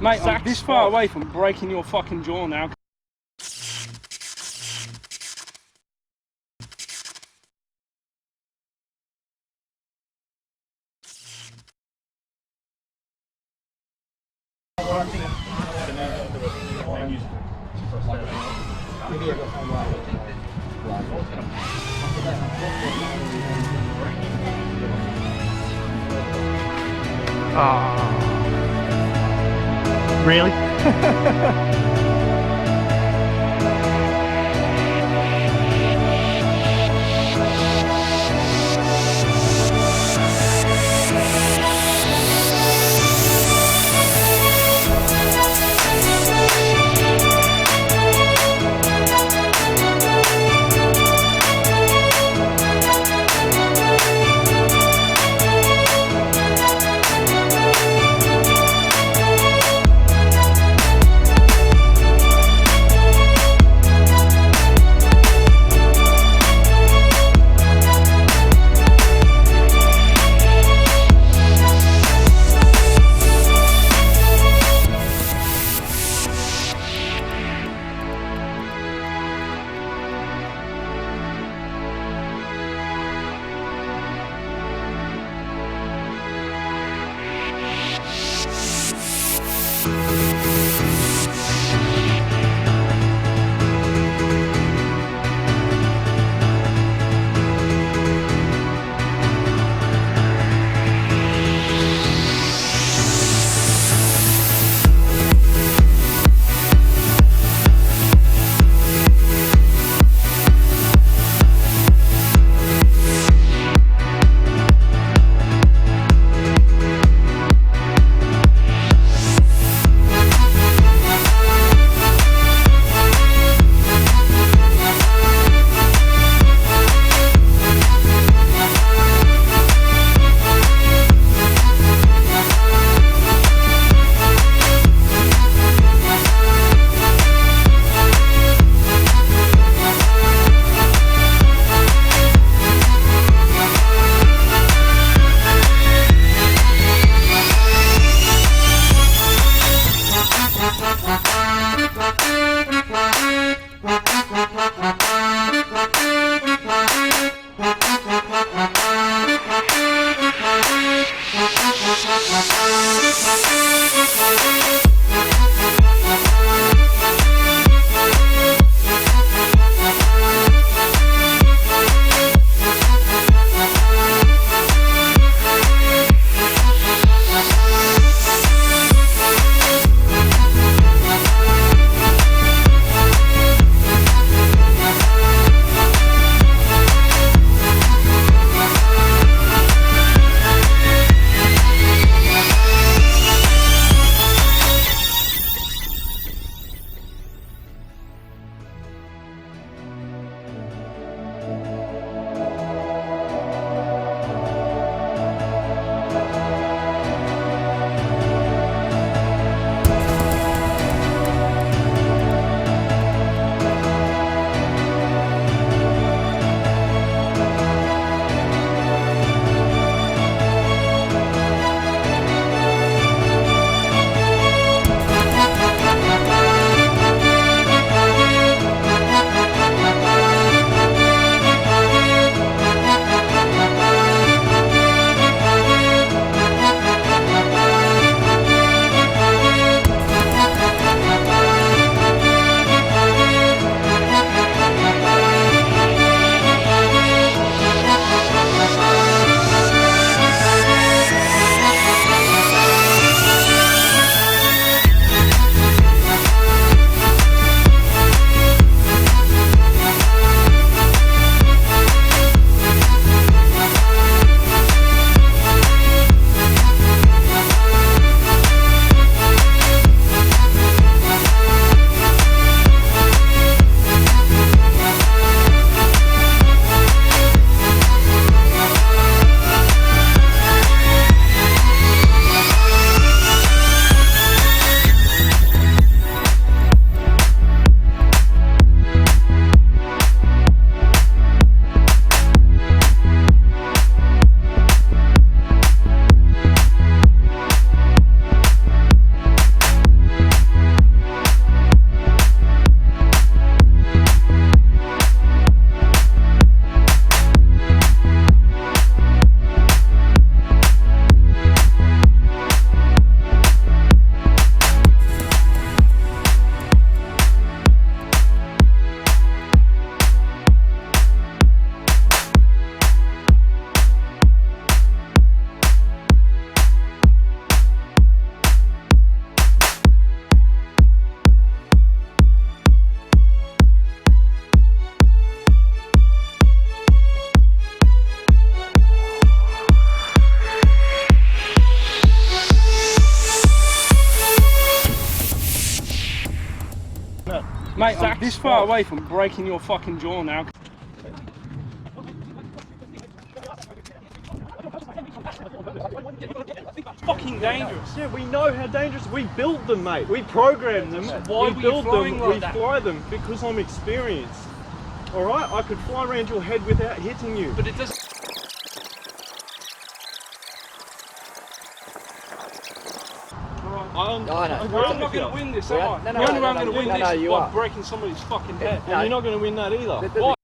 Mate, I'm this far away from breaking your fucking jaw now. Really? Mate, I'm this far away from breaking your fucking jaw now. It's fucking dangerous. Yeah, we know how dangerous. We built them, mate. We programmed them. Why we were you build flying them. like we that? fly them because I'm experienced. All right, I could fly around your head without hitting you. But it doesn't. I'm not going to win this, am I? No, The only way I'm going to win no, this is you by are. breaking somebody's fucking head. And you're not going to win that either. Why?